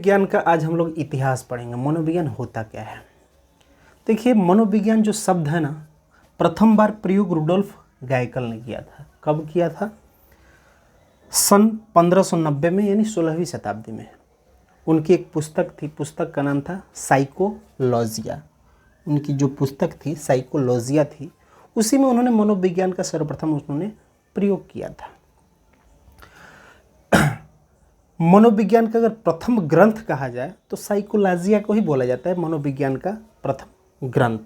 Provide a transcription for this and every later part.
मनोविज्ञान का आज हम लोग इतिहास पढ़ेंगे। मनोविज्ञान होता क्या है? देखिए, मनोविज्ञान जो शब्द है ना, प्रथम बार प्रयोग रुडोल्फ गायकल ने किया था। कब किया था? सन 1590 में, यानी 16वीं शताब्दी में। उनकी एक पुस्तक थी, पुस्तक का नाम था साइकोलॉजिया। उनकी जो पुस्तक थी साइकोलॉजिया थी, उसी में उन्होंने मनोविज्ञान का सर्वप्रथम उन्होंने प्रयोग किया था। मनोविज्ञान का अगर प्रथम ग्रंथ कहा जाए तो साइकोलॉजिया को ही बोला जाता है मनोविज्ञान का प्रथम ग्रंथ।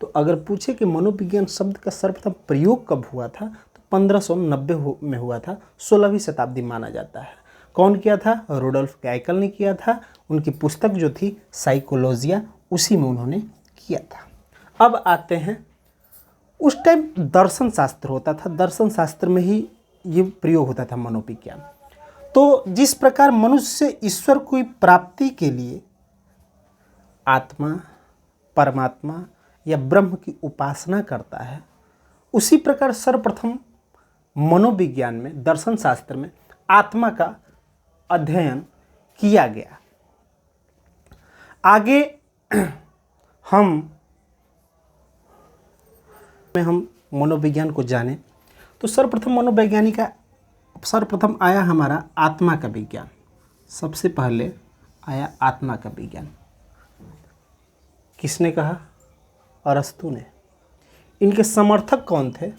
तो अगर पूछे कि मनोविज्ञान शब्द का सर्वप्रथम प्रयोग कब हुआ था, तो 1590 में हुआ था। 16वीं शताब्दी माना जाता है। कौन किया था? रुडोल्फ गायकल ने किया था। उनकी पुस्तक जो थी साइकोलॉजिया, उसी में उन्होंने किया था। अब आते हैं, उस टाइम दर्शन शास्त्र होता था, दर्शन शास्त्र में ही ये प्रयोग होता था मनोविज्ञान। तो जिस प्रकार मनुष्य ईश्वर की प्राप्ति के लिए आत्मा, परमात्मा या ब्रह्म की उपासना करता है, उसी प्रकार सर्वप्रथम मनोविज्ञान में, दर्शन शास्त्र में आत्मा का अध्ययन किया गया। आगे हम मनोविज्ञान को जाने तो सर्वप्रथम आया हमारा आत्मा का विज्ञान। सबसे पहले आया आत्मा का विज्ञान। किसने कहा? अरस्तु ने। इनके समर्थक कौन थे?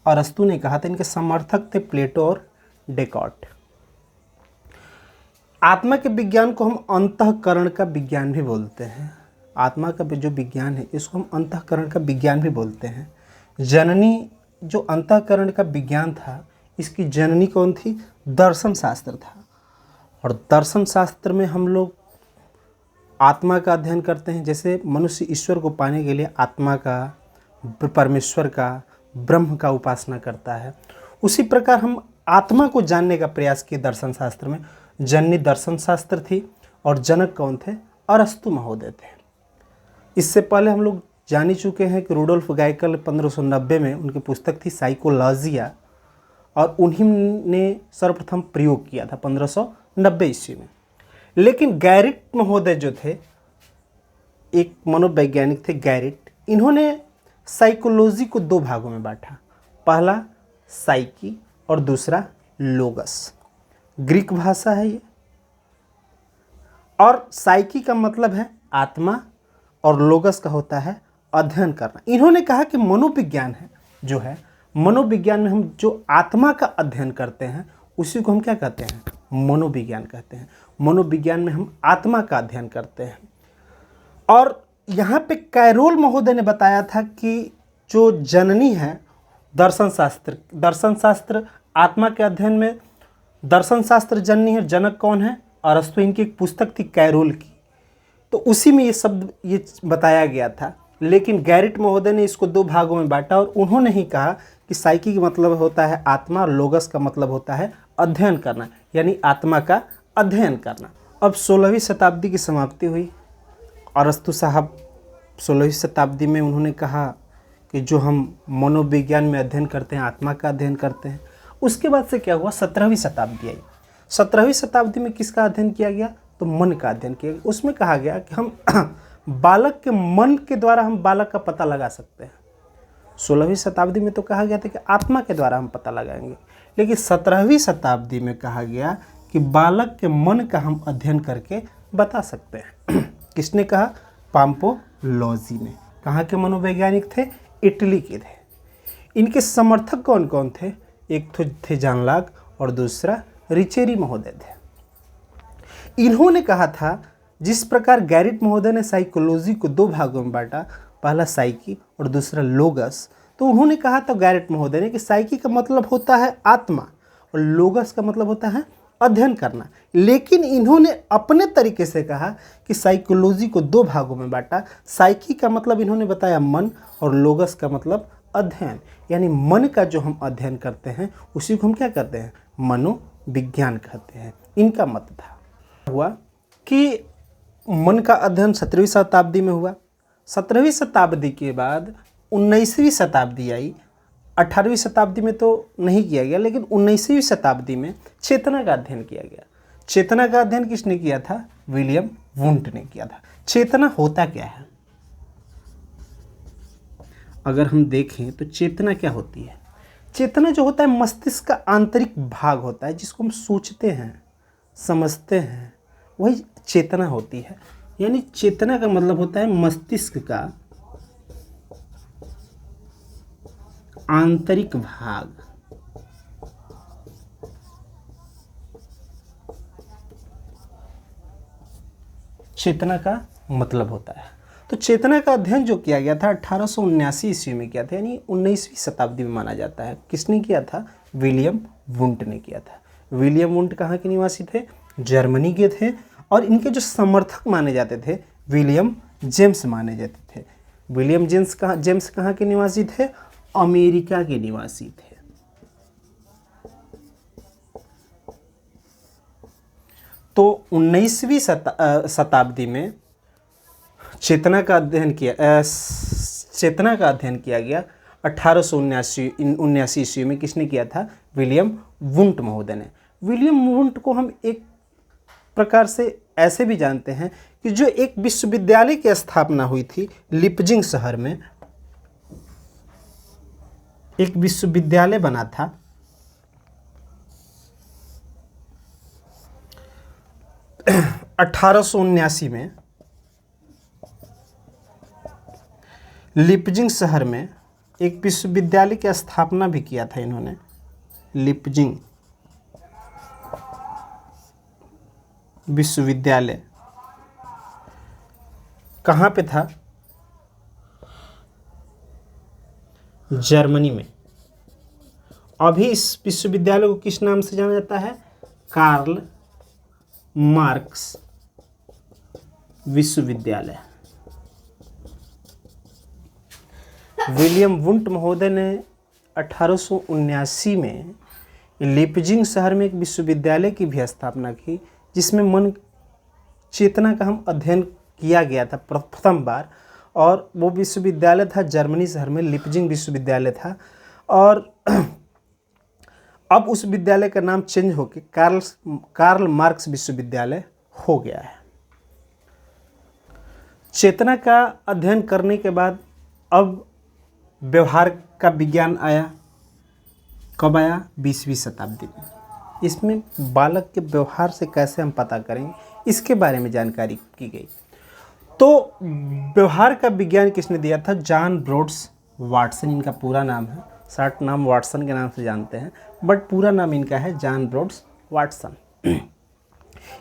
अरस्तु ने कहा था। इनके समर्थक थे प्लेटो और डेकार्ट। आत्मा के विज्ञान को हम अंतःकरण का विज्ञान भी बोलते हैं। आत्मा का जो विज्ञान है, इसको हम अंतःकरण का विज्ञान भी बोलते हैं। जननी जो अंतःकरण का विज्ञान था, इसकी जननी कौन थी? दर्शन शास्त्र था। और दर्शन शास्त्र में हम लोग आत्मा का अध्ययन करते हैं। जैसे मनुष्य ईश्वर को पाने के लिए आत्मा का, परमेश्वर का, ब्रह्म का उपासना करता है, उसी प्रकार हम आत्मा को जानने का प्रयास किए दर्शन शास्त्र में। जननी दर्शन शास्त्र थी और जनक कौन थे? अरस्तु महोदय थे। इससे पहले हम लोग जान ही चुके हैं कि रुडोल्फ गायकल 1590 में उनकी पुस्तक थी साइकोलॉजिया, और उन्हीं ने सर्वप्रथम प्रयोग किया था 1590 ईस्वी में। लेकिन गैरिट महोदय जो थे, एक मनोवैज्ञानिक थे गैरिट, इन्होंने साइकोलॉजी को दो भागों में बांटा। पहला साइकी और दूसरा लोगस। ग्रीक भाषा है ये। और साइकी का मतलब है आत्मा और लोगस का होता है अध्ययन करना। इन्होंने कहा कि मनोविज्ञान है जो है, मनोविज्ञान में हम जो आत्मा का अध्ययन करते हैं, उसी को हम क्या कहते हैं? मनोविज्ञान कहते हैं। मनोविज्ञान में हम आत्मा का अध्ययन करते हैं। और यहाँ पे कैरोल महोदय ने बताया था कि जो जननी है दर्शन शास्त्र आत्मा के अध्ययन में दर्शन शास्त्र जननी है। जनक कौन है? अरस्तु। इनकी एक पुस्तक थी कैरोल की, तो उसी में ये बताया गया था। लेकिन गैरिट महोदय ने इसको दो भागों में बांटा और उन्होंने ही कहा कि साइकी का मतलब होता है आत्मा और लोगस का मतलब होता है अध्ययन करना, यानी आत्मा का अध्ययन करना। अब 16वीं शताब्दी की समाप्ति हुई। अरस्तु साहब 16वीं शताब्दी में उन्होंने कहा कि जो हम मनोविज्ञान में अध्ययन करते हैं, आत्मा का अध्ययन करते हैं। उसके बाद से क्या हुआ? 17वीं शताब्दी आई। 17वीं शताब्दी में किसका अध्ययन किया गया? तो मन का अध्ययन किया गया। उसमें कहा गया कि हम बालक के मन के द्वारा हम बालक का पता लगा सकते हैं। 16वीं शताब्दी में तो कहा गया था कि आत्मा के द्वारा हम पता लगाएंगे, लेकिन 17वीं शताब्दी में कहा गया कि बालक के मन का हम अध्ययन करके बता सकते हैं। किसने कहा? पाम्पोलॉजी ने। कहाँ के मनोवैज्ञानिक थे? इटली के थे। इनके समर्थक कौन कौन थे? एक तो थे जॉन लॉक और दूसरा रिचेरी महोदय थे। इन्होंने कहा था, जिस प्रकार गैरिट महोदय ने साइकोलॉजी को दो भागों में बांटा, पहला साइकी और दूसरा लोगस, तो उन्होंने कहा था गैरिट महोदय ने कि साइकी का मतलब होता है आत्मा और लोगस का मतलब होता है अध्ययन करना। लेकिन इन्होंने अपने तरीके से कहा कि साइकोलॉजी को दो भागों में बांटा। साइकी का मतलब इन्होंने बताया मन और लोगस का मतलब अध्ययन, यानी मन का जो हम अध्ययन करते हैं उसी को हम क्या कहते हैं? मनोविज्ञान कहते हैं। इनका मत था हुआ कि मन का अध्ययन 17वीं शताब्दी में हुआ। 17वीं शताब्दी के बाद 19वीं शताब्दी आई। 18वीं शताब्दी में तो नहीं किया गया, लेकिन 19वीं शताब्दी में चेतना का अध्ययन किया गया। चेतना का अध्ययन किसने किया था? विलियम वुंट ने किया था। चेतना होता क्या है? अगर हम देखें तो चेतना क्या होती है? चेतना जो होता है मस्तिष्क का आंतरिक भाग होता है, जिसको हम सोचते हैं, समझते हैं, वही चेतना होती है। यानी चेतना का मतलब होता है मस्तिष्क का आंतरिक भाग। चेतना का मतलब होता है। तो चेतना का अध्ययन जो किया गया था 1879 ईस्वी में किया था, यानी 19वीं शताब्दी में माना जाता है। किसने किया था? विलियम वुंट ने किया था। विलियम वुंट कहाँ के निवासी थे? जर्मनी के थे। और इनके जो समर्थक माने जाते थे विलियम जेम्स माने जाते थे। विलियम जेम्स कहाँ के निवासी थे? अमेरिका के निवासी थे। तो 19वीं शताब्दी में चेतना का अध्ययन किया गया 1879 ईस्वी में। किसने किया था? विलियम वुंट महोदय ने। विलियम वुंट को हम एक प्रकार से ऐसे भी जानते हैं कि जो एक विश्वविद्यालय की स्थापना हुई थी लिपजिंग शहर में, एक विश्वविद्यालय बना था 1879 में लिपजिंग शहर में एक विश्वविद्यालय की स्थापना भी किया था इन्होंने। लिपजिंग विश्वविद्यालय कहाँ पे था? जर्मनी में। अभी इस विश्वविद्यालय को किस नाम से जाना जाता है? कार्ल मार्क्स विश्वविद्यालय। विलियम वुंट महोदय ने 1879 में लिपजिंग शहर में एक विश्वविद्यालय की भी स्थापना की, जिसमें मन चेतना का हम अध्ययन किया गया था प्रथम बार। और वो विश्वविद्यालय था जर्मनी शहर में, लिपजिंग विश्वविद्यालय था। और अब उस विद्यालय का नाम चेंज होकर कार्ल मार्क्स विश्वविद्यालय हो गया है। चेतना का अध्ययन करने के बाद अब व्यवहार का विज्ञान आया। कब आया? 20वीं शताब्दी में। इसमें बालक के व्यवहार से कैसे हम पता करेंगे, इसके बारे में जानकारी की गई। तो व्यवहार का विज्ञान किसने दिया था? जॉन ब्रोड्स वाटसन इनका पूरा नाम है। शॉर्ट नाम वाटसन के नाम से जानते हैं, बट पूरा नाम इनका है जॉन ब्रोड्स वाटसन।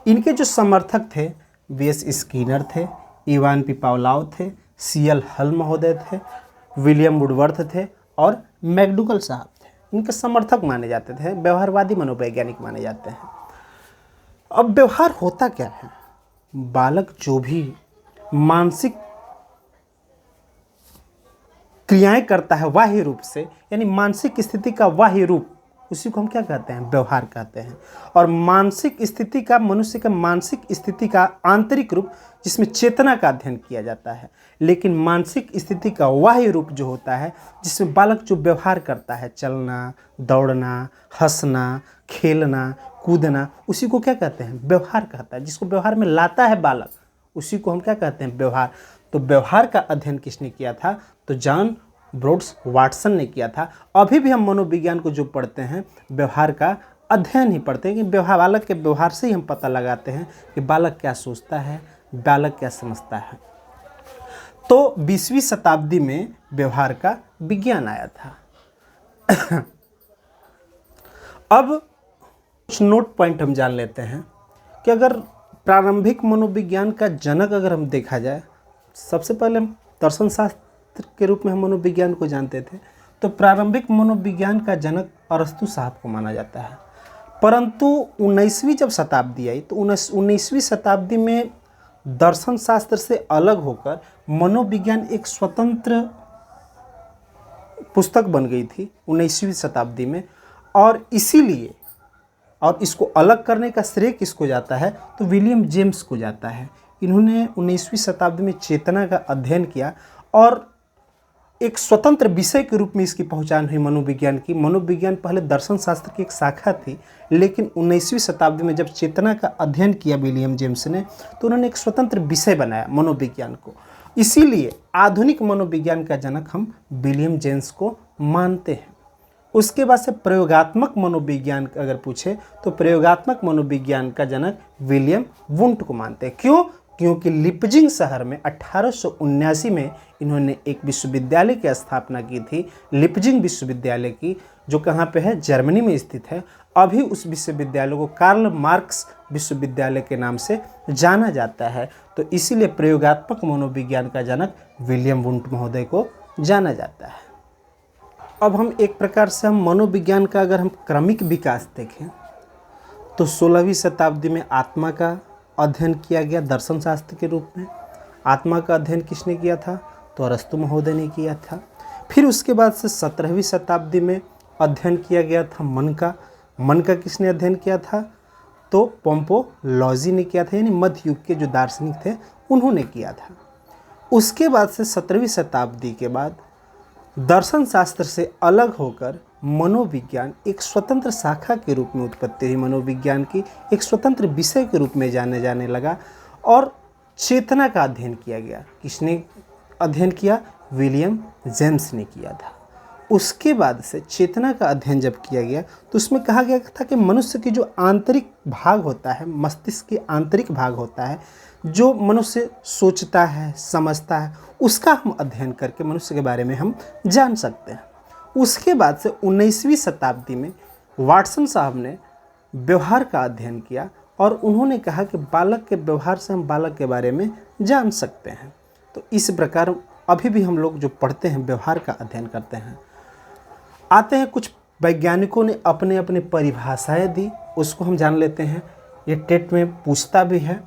इनके जो समर्थक थे वी.एस. स्किनर थे, इवान पी पावलोव थे, सी.एल. हल महोदय थे, विलियम वुडवर्थ थे और मैकडूगल साहब थे। इनके समर्थक माने जाते थे, व्यवहारवादी मनोवैज्ञानिक माने जाते हैं। अब व्यवहार होता क्या है? बालक जो भी मानसिक क्रियाएं करता है बाह्य रूप से, यानी मानसिक स्थिति का बाह्य रूप, उसी को हम क्या कहते हैं? व्यवहार कहते हैं। और मानसिक स्थिति का, मनुष्य का मानसिक स्थिति का आंतरिक रूप, जिसमें चेतना का अध्ययन किया जाता है। लेकिन मानसिक स्थिति का बाह्य रूप जो होता है, जिसमें बालक जो व्यवहार करता है, चलना, दौड़ना, हंसना, खेलना, कूदना, उसी को क्या कहते हैं? व्यवहार कहता है। जिसको व्यवहार में लाता है बालक, उसी को हम क्या कहते हैं? व्यवहार। तो व्यवहार का अध्ययन किसने किया था? तो जॉन ब्रोड्स वाटसन ने किया था। अभी भी हम मनोविज्ञान को जो पढ़ते हैं, व्यवहार का अध्ययन ही पढ़ते हैं कि बालक के व्यवहार से ही हम पता लगाते हैं कि बालक क्या सोचता है, बालक क्या समझता है। तो 20वीं शताब्दी में व्यवहार का विज्ञान आया था। अब कुछ नोट पॉइंट हम जान लेते हैं कि अगर प्रारंभिक मनोविज्ञान का जनक अगर हम देखा जाए, सबसे पहले हम दर्शन शास्त्र के रूप में हम मनोविज्ञान को जानते थे। तो प्रारंभिक मनोविज्ञान का जनक अरस्तु साहब को माना जाता है। परंतु 19वीं जब शताब्दी आई तो 19वीं शताब्दी में दर्शन शास्त्र से अलग होकर मनोविज्ञान एक स्वतंत्र पुस्तक बन गई थी 19वीं शताब्दी में। और इसीलिए, और इसको अलग करने का श्रेय किसको जाता है? तो विलियम जेम्स को जाता है। इन्होंने 19वीं शताब्दी में चेतना का अध्ययन किया और एक स्वतंत्र विषय के रूप में इसकी पहचान हुई मनोविज्ञान की। मनोविज्ञान पहले दर्शन शास्त्र की एक शाखा थी, लेकिन 19वीं शताब्दी में जब चेतना का अध्ययन किया विलियम जेम्स ने, तो उन्होंने एक स्वतंत्र विषय बनाया मनोविज्ञान को। इसीलिए आधुनिक मनोविज्ञान का जनक हम विलियम जेम्स को मानते हैं। उसके बाद से प्रयोगात्मक मनोविज्ञान अगर पूछे तो प्रयोगात्मक मनोविज्ञान का जनक विलियम वुंट को मानते हैं। क्यों? क्योंकि लिपजिंग शहर में 1879 में इन्होंने एक विश्वविद्यालय की स्थापना की थी, लिपजिंग विश्वविद्यालय की, जो कहाँ पे है? जर्मनी में स्थित है। अभी उस विश्वविद्यालय को कार्ल मार्क्स विश्वविद्यालय के नाम से जाना जाता है। तो इसीलिए प्रयोगात्मक मनोविज्ञान का जनक विलियम वुंट महोदय को जाना जाता है। अब हम एक प्रकार से हम मनोविज्ञान का अगर हम क्रमिक विकास देखें तो 16वीं शताब्दी में आत्मा का अध्ययन किया गया दर्शन शास्त्र के रूप में। आत्मा का अध्ययन किसने किया था? तो अरस्तु महोदय ने किया था। फिर उसके बाद से 17वीं शताब्दी में अध्ययन किया गया था मन का। मन का किसने अध्ययन किया था? तो पोम्पोलॉजी ने किया था, यानी मध्य युग के जो दार्शनिक थे उन्होंने किया था। उसके बाद से 17वीं शताब्दी के बाद दर्शन शास्त्र से अलग होकर मनोविज्ञान एक स्वतंत्र शाखा के रूप में उत्पत्ति हुई। मनोविज्ञान की एक स्वतंत्र विषय के रूप में जाने लगा और चेतना का अध्ययन किया गया। किसने अध्ययन किया? विलियम जेम्स ने किया था। उसके बाद से चेतना का अध्ययन जब किया गया तो उसमें कहा गया था कि मनुष्य की जो आंतरिक भाग होता है, मस्तिष्क के आंतरिक भाग होता है, जो मनुष्य सोचता है, समझता है, उसका हम अध्ययन करके मनुष्य के बारे में हम जान सकते हैं। उसके बाद से 19वीं शताब्दी में वाटसन साहब ने व्यवहार का अध्ययन किया और उन्होंने कहा कि बालक के व्यवहार से हम बालक के बारे में जान सकते हैं। तो इस प्रकार अभी भी हम लोग जो पढ़ते हैं व्यवहार का अध्ययन करते हैं। आते हैं कुछ वैज्ञानिकों ने अपने अपने परिभाषाएं दी, उसको हम जान लेते हैं। ये टेट में पूछता भी है।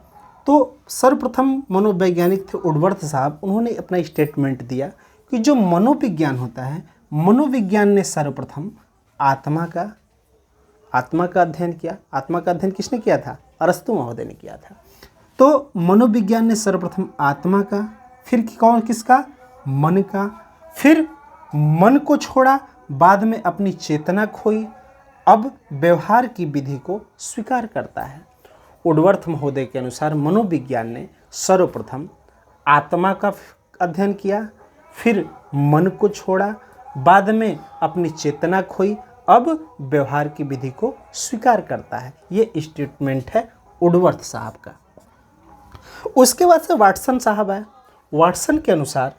तो सर्वप्रथम मनोवैज्ञानिक थे वुडवर्थ साहब। उन्होंने अपना स्टेटमेंट दिया कि जो मनोविज्ञान होता है, मनोविज्ञान ने सर्वप्रथम आत्मा का अध्ययन किया। आत्मा का अध्ययन किसने किया था? अरस्तु महोदय ने किया था। तो मनोविज्ञान ने सर्वप्रथम आत्मा का, फिर किसका? मन का, फिर मन को छोड़ा, बाद में अपनी चेतना खोई, अब व्यवहार की विधि को स्वीकार करता है। वुडवर्थ महोदय के अनुसार मनोविज्ञान ने सर्वप्रथम आत्मा का अध्ययन किया, फिर मन को छोड़ा, बाद में अपनी चेतना खोई, अब व्यवहार की विधि को स्वीकार करता है। ये स्टेटमेंट है वुडवर्थ साहब का। उसके बाद से वाटसन साहब आए। वाटसन के अनुसार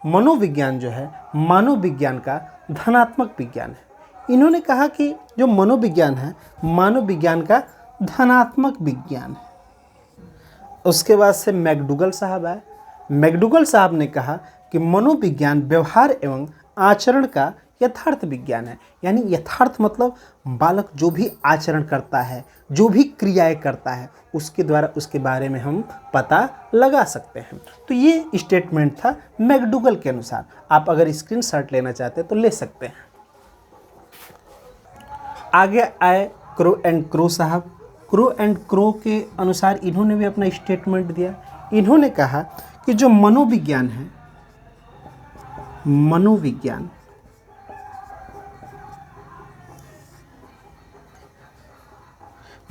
मनोविज्ञान जो है, मनोविज्ञान का धनात्मक विज्ञान है। इन्होंने कहा कि जो मनोविज्ञान है, मनोविज्ञान का धनात्मक विज्ञान है। उसके बाद से मैकडूगल साहब आए। मैकडूगल साहब ने कहा कि मनोविज्ञान व्यवहार एवं आचरण का यथार्थ विज्ञान है। यानी यथार्थ मतलब बालक जो भी आचरण करता है, जो भी क्रियाएं करता है, उसके द्वारा उसके बारे में हम पता लगा सकते हैं। तो ये स्टेटमेंट था मैकडूगल के अनुसार। आप अगर स्क्रीनशॉट लेना चाहते हैं तो ले सकते हैं। आगे आए क्रो एंड क्रो साहब। क्रो एंड क्रो के अनुसार इन्होंने भी अपना स्टेटमेंट दिया। इन्होंने कहा कि जो मनोविज्ञान है, मनोविज्ञान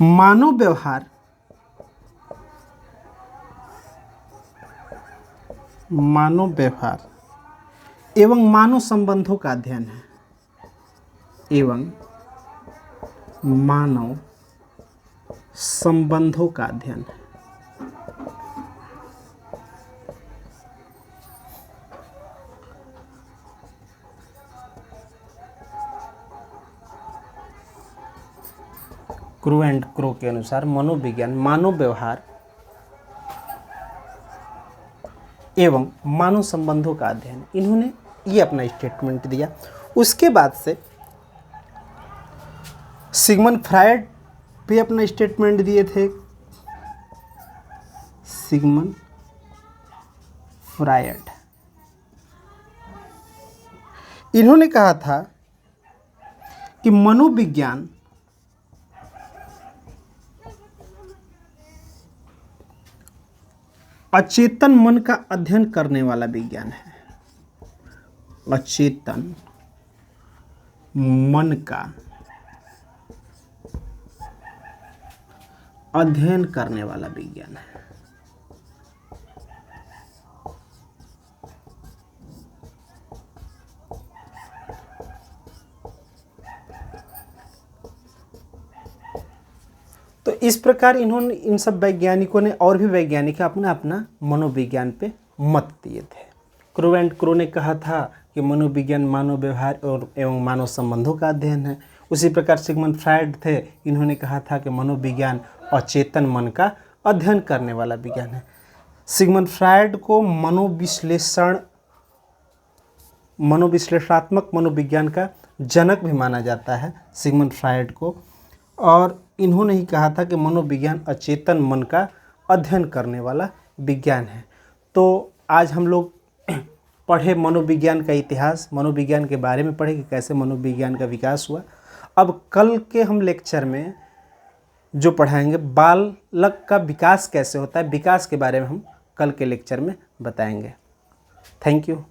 मानव व्यवहार, एवं मानव संबंधों का अध्ययन है, एवं मानव संबंधों का अध्ययन है। क्रो एंड क्रो के अनुसार मनोविज्ञान मानव व्यवहार एवं मानव संबंधों का अध्ययन, इन्होंने ये अपना स्टेटमेंट दिया। उसके बाद से सिगमंड फ्रायड भी अपना स्टेटमेंट दिए थे। सिगमंड फ्रायड, इन्होंने कहा था कि मनोविज्ञान अचेतन मन का अध्ययन करने वाला विज्ञान है। अचेतन मन का अध्ययन करने वाला विज्ञान है। तो इस प्रकार इन्होंने, इन सब वैज्ञानिकों ने, और भी वैज्ञानिक अपना अपना मनोविज्ञान पे मत दिए थे। क्रो एंड क्रो ने कहा था कि मनोविज्ञान मानव व्यवहार और एवं मानव संबंधों का अध्ययन है। उसी प्रकार सिगमंड फ्रायड थे, इन्होंने कहा था कि मनोविज्ञान अचेतन मन का अध्ययन करने वाला विज्ञान है। सिगमंड फ्रायड को मनोविश्लेषणात्मक मनोविज्ञान का जनक भी माना जाता है, सिगमंड फ्रायड को। और इन्होंने ही कहा था कि मनोविज्ञान अचेतन मन का अध्ययन करने वाला विज्ञान है। तो आज हम लोग पढ़े मनोविज्ञान का इतिहास, मनोविज्ञान के बारे में पढ़े कि कैसे मनोविज्ञान का विकास हुआ। अब कल के हम लेक्चर में जो पढ़ाएंगे, बालक का विकास कैसे होता है, विकास के बारे में हम कल के लेक्चर में बताएंगे। Thank you.